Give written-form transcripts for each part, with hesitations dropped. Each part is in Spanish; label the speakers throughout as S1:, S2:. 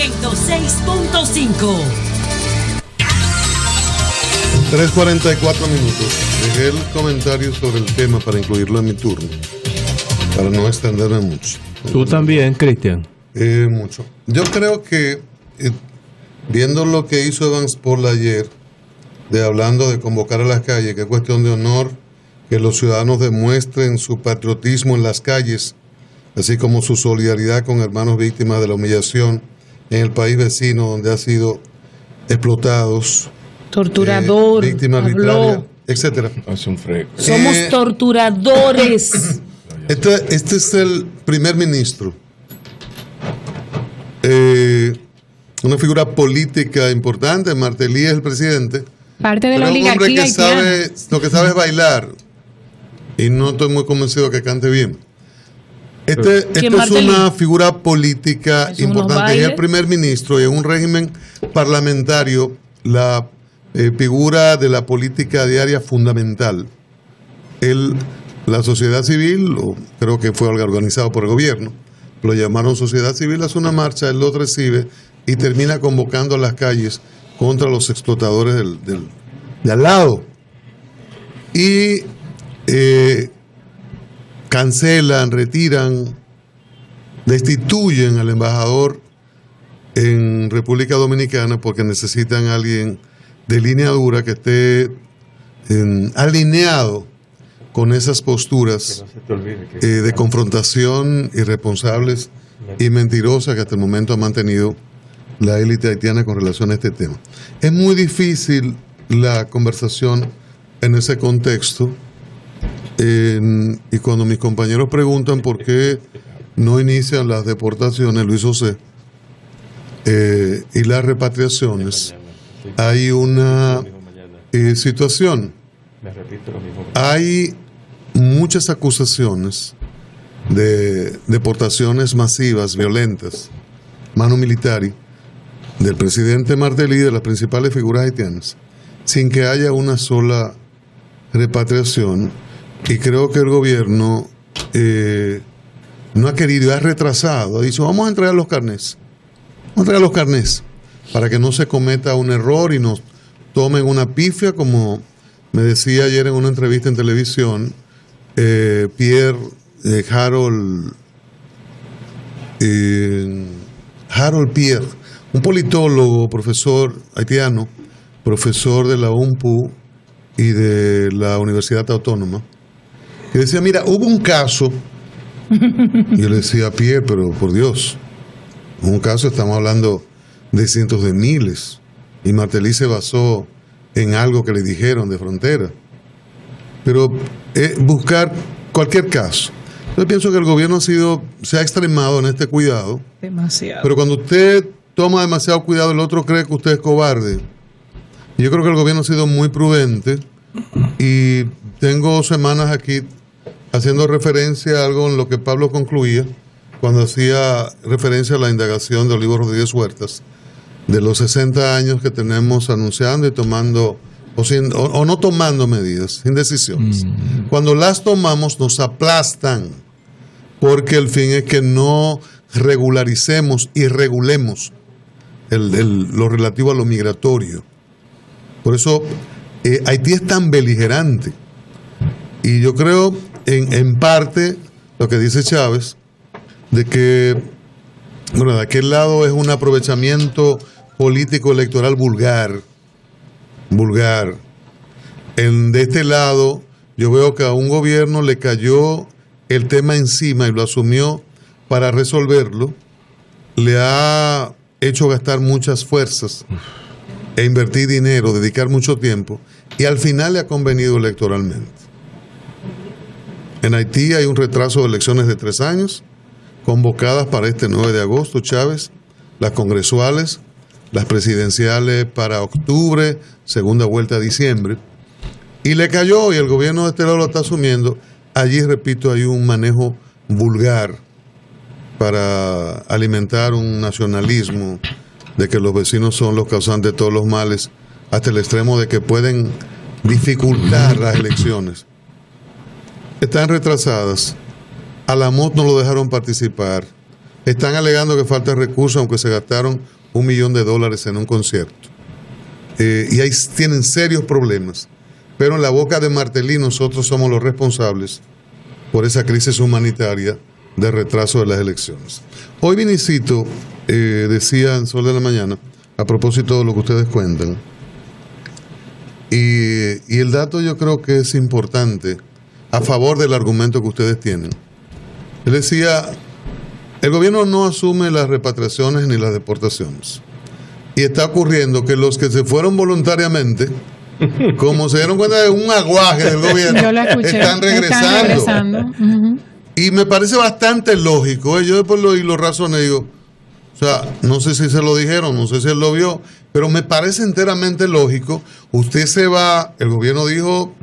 S1: 106.5.
S2: 3:44 minutos. Dejé el comentario sobre el tema para incluirlo en mi turno, para no extenderme mucho.
S3: Tú también, Cristian.
S2: Mucho. Yo creo que, viendo lo que hizo Evans Paul ayer, hablando de convocar a las calles, que es cuestión de honor, que los ciudadanos demuestren su patriotismo en las calles, así como su solidaridad con hermanos víctimas de la humillación en el país vecino donde han sido explotados,
S4: torturador,
S2: víctimas arbitrarias, etcétera.
S4: Somos torturadores.
S2: Este es el primer ministro, una figura política importante. Martelly es el presidente.
S4: Parte de la
S2: oligarquía. Un hombre que
S4: haitiana.
S2: lo que sabe es bailar, y no estoy muy convencido que cante bien. Esto es una figura política importante. Es el primer ministro y en un régimen parlamentario la figura de la política diaria fundamental. La sociedad civil, creo que fue organizado por el gobierno, lo llamaron sociedad civil, hace una marcha, él lo recibe y termina convocando a las calles contra los explotadores de al lado. Y cancelan, retiran, destituyen al embajador en República Dominicana porque necesitan a alguien de línea dura que esté alineado con esas posturas de confrontación irresponsables y mentirosas que hasta el momento ha mantenido la élite haitiana con relación a este tema. Es muy difícil la conversación en ese contexto, y cuando mis compañeros preguntan por qué no inician las deportaciones, Luis José, y las repatriaciones, hay una situación. Hay muchas acusaciones de deportaciones masivas, violentas, mano militari, del presidente Martelly y de las principales figuras haitianas, sin que haya una sola repatriación. Y creo que el gobierno no ha querido, ha retrasado, ha dicho, vamos a entregar los carnés. Vamos a entregar los carnés para que no se cometa un error y nos tomen una pifia, como me decía ayer en una entrevista en televisión Harold Pierre, un politólogo, profesor haitiano, profesor de la UNPU y de la Universidad Autónoma, que decía, mira, hubo un caso, y yo le decía a Pierre, pero por Dios, un caso, estamos hablando de cientos de miles, y Martelly se basó en algo que le dijeron de frontera, pero buscar cualquier caso. Yo pienso que el gobierno se ha extremado en este cuidado.
S4: Demasiado.
S2: Pero cuando usted toma demasiado cuidado, el otro cree que usted es cobarde. Y yo creo que el gobierno ha sido muy prudente, y tengo semanas aquí haciendo referencia a algo en lo que Pablo concluía cuando hacía referencia a la indagación de Olivo Rodríguez Huertas, de los 60 años que tenemos anunciando y tomando o no tomando medidas, indecisiones. Cuando las tomamos nos aplastan, porque el fin es que no regularicemos y regulemos lo relativo a lo migratorio. Por eso Haití es tan beligerante, y yo creo en parte lo que dice Chávez, de que de aquel lado es un aprovechamiento político electoral vulgar. De este lado yo veo que a un gobierno le cayó el tema encima y lo asumió para resolverlo, le ha hecho gastar muchas fuerzas e invertir dinero, dedicar mucho tiempo, y al final le ha convenido electoralmente. En Haití hay un retraso de elecciones de 3 años, convocadas para este 9 de agosto, Chávez, las congresuales, las presidenciales para octubre, segunda vuelta a diciembre, y le cayó, y el gobierno de este lado lo está asumiendo. Allí, repito, hay un manejo vulgar para alimentar un nacionalismo de que los vecinos son los causantes de todos los males, hasta el extremo de que pueden dificultar las elecciones. Están retrasadas. A la MOT no lo dejaron participar. están alegando que falta recursos, aunque se gastaron $1 millón en un concierto. Y ahí tienen serios problemas. Pero en la boca de Martelly nosotros somos los responsables por esa crisis humanitaria de retraso de las elecciones. Hoy Vinicito decía en Sol de la Mañana, a propósito de lo que ustedes cuentan, y el dato yo creo que es importante a favor del argumento que ustedes tienen. Él decía, el gobierno no asume las repatriaciones ni las deportaciones. Y está ocurriendo que los que se fueron voluntariamente, como se dieron cuenta de un aguaje del gobierno, están regresando. Uh-huh. Y me parece bastante lógico. Yo después lo razoné y digo, o sea, no sé si se lo dijeron, no sé si él lo vio, pero me parece enteramente lógico. Usted se va, el gobierno dijo,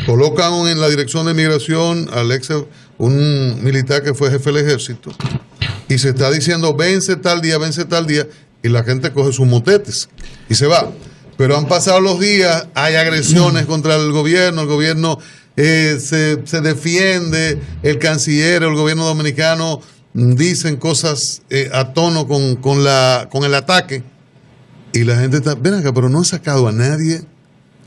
S2: colocan en la dirección de migración al un militar que fue jefe del ejército, y se está diciendo, vence tal día, y la gente coge sus motetes y se va. Pero han pasado los días, hay agresiones contra el gobierno se defiende, el canciller, el gobierno dominicano dicen cosas a tono con el ataque, y la gente está, ven acá, pero no ha sacado a nadie.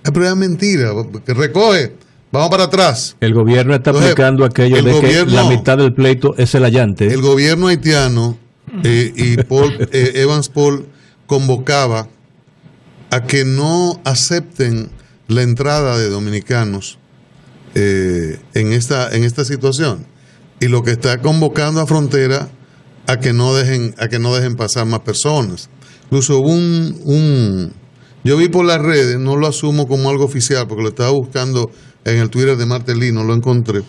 S2: Pero es mentira, que recoge, vamos para atrás.
S3: El gobierno está aplicando aquello de que la mitad del pleito es el allante.
S2: El gobierno haitiano y Evans Paul convocaba a que no acepten la entrada de dominicanos en esta situación, y lo que está convocando a frontera a que no dejen pasar más personas. Incluso yo vi por las redes, no lo asumo como algo oficial porque lo estaba buscando en el Twitter de Martelly, no lo encontré,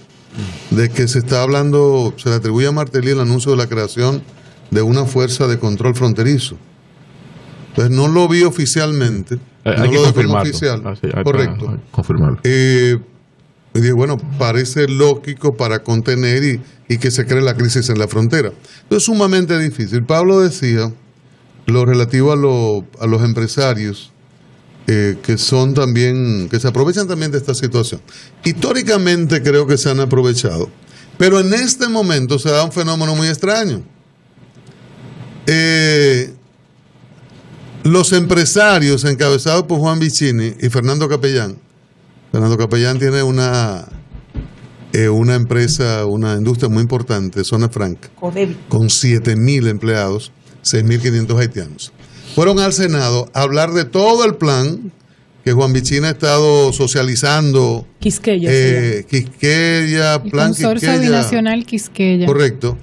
S2: de que se está hablando, se le atribuye a Martelly el anuncio de la creación de una fuerza de control fronterizo. Entonces no lo vi oficialmente,
S3: hay que confirmarlo.
S2: Oficial.
S3: Correcto.
S2: Hay que
S3: confirmarlo.
S2: Y dije, bueno, parece lógico para contener y que se cree la crisis en la frontera. Entonces es sumamente difícil. Pablo decía lo relativo a los empresarios que son también, que se aprovechan también de esta situación. Históricamente creo que se han aprovechado, pero en este momento se da un fenómeno muy extraño. Los empresarios encabezados por Juan Vicini y Fernando Capellán tiene una empresa, una industria muy importante, Zona Franca, con 7,000 empleados, 6,500 haitianos. Fueron al Senado a hablar de todo el plan que Juan Vicini ha estado socializando.
S4: Quisqueya.
S2: Plan
S1: Consorcio Binacional Quisqueya.
S2: Correcto.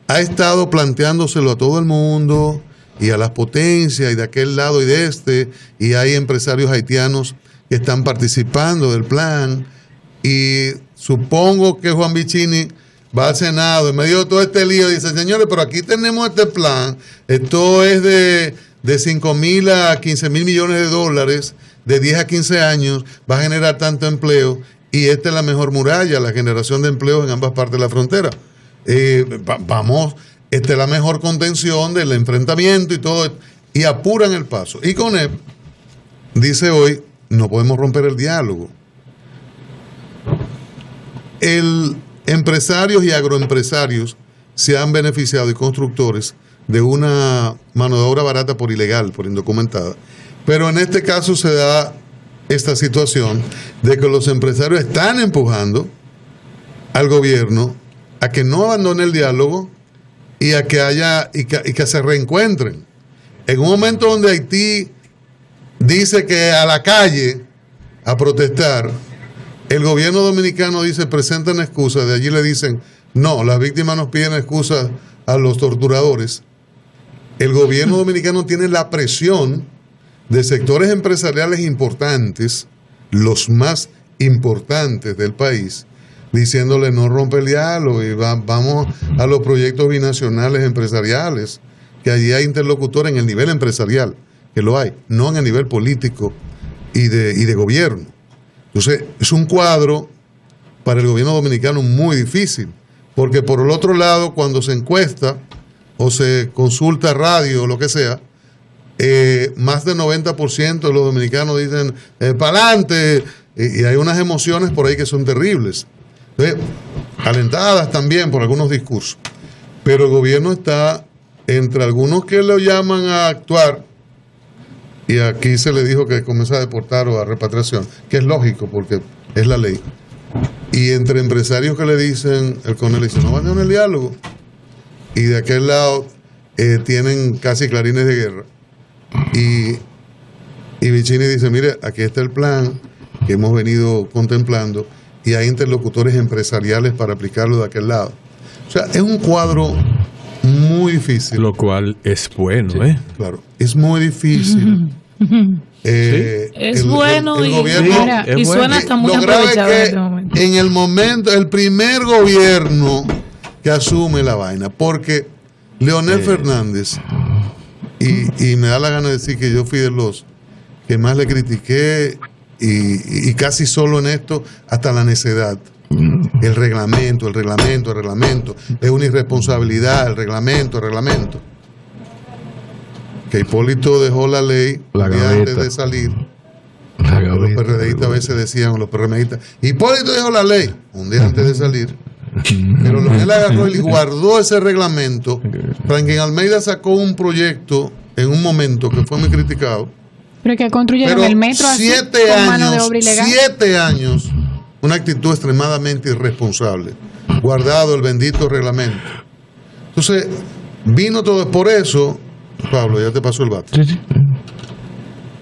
S2: Ha estado planteándoselo a todo el mundo y a las potencias y de aquel lado y de este, y hay empresarios haitianos que están participando del plan, y supongo que Juan Vicini va al Senado en medio de todo este lío y dice, señores, pero aquí tenemos este plan, esto es de 5,000 a 15,000 millones de dólares, de 10 a 15 años, va a generar tanto empleo, y esta es la mejor muralla, la generación de empleos en ambas partes de la frontera. Esta es la mejor contención del enfrentamiento y todo, y apuran el paso. Y con él dice hoy, no podemos romper el diálogo. Empresarios y agroempresarios se han beneficiado, y constructores, de una mano de obra barata por ilegal, por indocumentada. Pero en este caso se da esta situación de que los empresarios están empujando al gobierno a que no abandone el diálogo y a que que se reencuentren. En un momento donde Haití dice que a la calle a protestar, el gobierno dominicano dice, presentan excusas, de allí le dicen, no, las víctimas nos piden excusas a los torturadores. El gobierno dominicano tiene la presión de sectores empresariales importantes, los más importantes del país, diciéndole no rompe el diálogo y vamos a los proyectos binacionales empresariales, que allí hay interlocutores en el nivel empresarial, que lo hay, no en el nivel político y de gobierno. Entonces, es un cuadro para el gobierno dominicano muy difícil, porque por el otro lado, cuando se encuesta o se consulta radio o lo que sea, más del 90% de los dominicanos dicen para adelante, y hay unas emociones por ahí que son terribles. Entonces, alentadas también por algunos discursos. Pero el gobierno está entre algunos que lo llaman a actuar, y aquí se le dijo que comienza a deportar o a repatriación, que es lógico porque es la ley, y entre empresarios que le dicen, el coronel dice, no van a el diálogo, y de aquel lado tienen casi clarines de guerra, y Vicini dice, mire, aquí está el plan que hemos venido contemplando, y hay interlocutores empresariales para aplicarlo de aquel lado. O sea, es un cuadro muy difícil.
S3: Lo cual es bueno,
S2: sí, claro, es muy difícil.
S4: Es bueno
S2: el gobierno,
S4: y suena hasta muy aprovechado en este momento.
S2: En el momento, el primer gobierno que asume la vaina, porque Leonel Fernández, y me da la gana de decir que yo fui de los que más le critiqué, y casi solo en esto, hasta la necedad. El reglamento, es una irresponsabilidad, el reglamento. Que Hipólito dejó la ley antes de salir. Los PRDistas a veces decían, los PRMistas, Hipólito dejó la ley un día antes de salir. Pero lo que él agarró y guardó ese reglamento. Franklin Almeida sacó un proyecto en un momento que fue muy criticado.
S1: Pero que construyeron el metro así,
S2: 7
S1: con mano de obra ilegal.
S2: 7 años. Una actitud extremadamente irresponsable, guardado el bendito reglamento. Entonces, vino todo por eso, Pablo, ya te pasó el bate.
S3: Sí.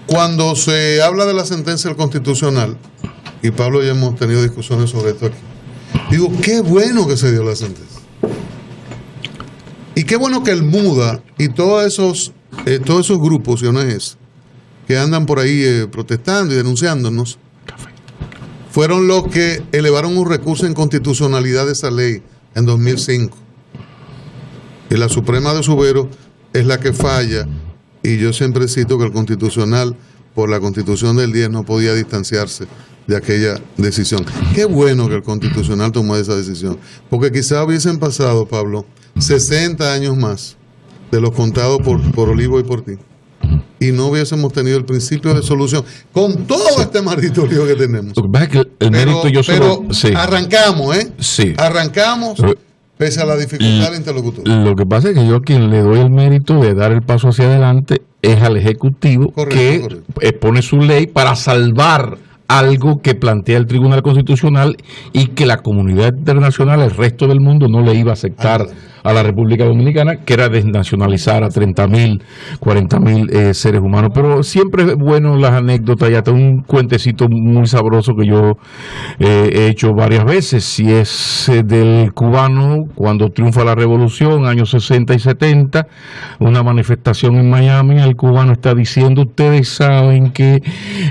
S2: Cuando se habla de la sentencia del Constitucional, y Pablo ya hemos tenido discusiones sobre esto aquí, digo, qué bueno que se dio la sentencia. Y qué bueno que el MUDA y todos esos grupos y ONGs que andan por ahí protestando y denunciándonos, fueron los que elevaron un recurso en constitucionalidad de esa ley en 2005. Y la Suprema de Subero es la que falla, y yo siempre cito que el Constitucional, por la Constitución del 10, no podía distanciarse de aquella decisión. Qué bueno que el Constitucional tomó esa decisión, porque quizá hubiesen pasado, Pablo, 60 años más de los contados por Olivo y por ti, y no hubiésemos tenido el principio de solución con todo este maldito lío que tenemos.
S3: Lo que pasa es que el mérito yo solo...
S2: Sí. Arrancamos,
S3: Sí.
S2: Arrancamos pese a la dificultad del interlocutor.
S3: Lo que pasa es que yo a quien le doy el mérito de dar el paso hacia adelante es al Ejecutivo, correcto. Pone su ley para salvar algo que plantea el Tribunal Constitucional y que la comunidad internacional, el resto del mundo, no le iba a aceptar a la República Dominicana, que era desnacionalizar a 30.000, 40.000 seres humanos. Pero siempre es bueno las anécdotas, y hasta un cuentecito muy sabroso que yo he hecho varias veces, si es del cubano cuando triunfa la revolución, años 60 y 70, una manifestación en Miami, el cubano está diciendo, ustedes saben que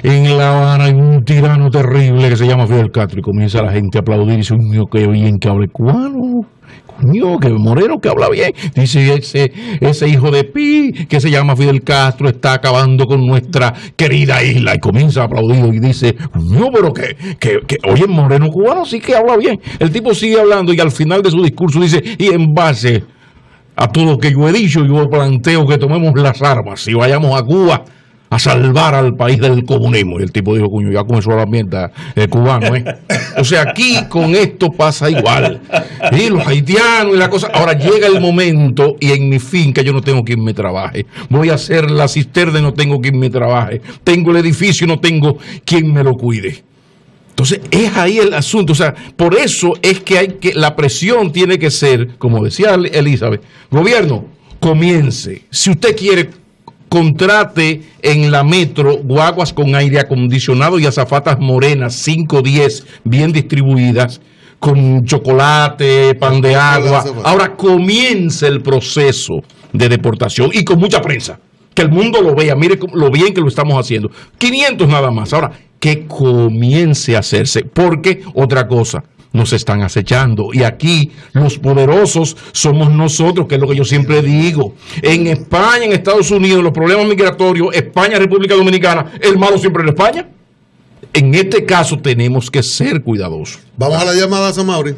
S3: en La Habana hay un tirano terrible que se llama Fidel Castro, y comienza la gente a aplaudir y dice, mío, qué bien que habla el cubano, coño, que Moreno que habla bien, dice ese hijo de Pi que se llama Fidel Castro está acabando con nuestra querida isla, y comienza a aplaudir y dice, coño, pero que oye, Moreno cubano sí que habla bien. El tipo sigue hablando y al final de su discurso dice, y en base a todo lo que yo he dicho, yo planteo que tomemos las armas y vayamos a Cuba a salvar al país del comunismo. Y el tipo dijo, coño, ya comenzó la ambiente cubano, O sea, aquí con esto pasa igual. Y los haitianos y la cosa. Ahora llega el momento, y en mi finca yo no tengo quien me trabaje. Voy a hacer la cisterna y no tengo quien me trabaje. Tengo el edificio y no tengo quien me lo cuide. Entonces, es ahí el asunto. O sea, por eso es que la presión tiene que ser, como decía Elizabeth, gobierno, comience. Si usted quiere, contrate en la metro guaguas con aire acondicionado y azafatas morenas, 5 o 10, bien distribuidas, con chocolate, pan de agua. Ahora comience el proceso de deportación, y con mucha prensa. Que el mundo lo vea, mire lo bien que lo estamos haciendo. 500 nada más. Ahora, que comience a hacerse, porque otra cosa, nos están acechando, y aquí los poderosos somos nosotros, que es lo que yo siempre digo. En España, en Estados Unidos, los problemas migratorios, España, República Dominicana, el malo siempre en España. En este caso tenemos que ser cuidadosos.
S2: Vamos a la llamada, Samauri.